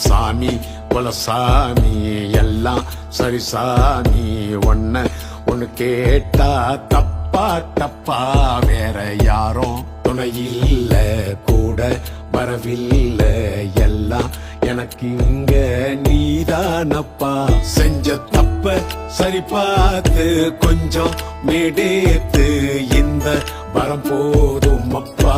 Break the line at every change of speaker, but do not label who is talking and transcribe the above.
சாமி குலசாமி எல்லாம் சரி சாமி, ஒன்னு கேட்டா தப்பா தப்பா, வேற யாரும் துணையில்ல கூட வரவில்லை, எல்லாம் எனக்கு இங்க நீதானப்பா. செஞ்ச தப்ப சரி பார்த்து கொஞ்சம் மேடேத்து, இந்த வரம் போதும் அப்பா.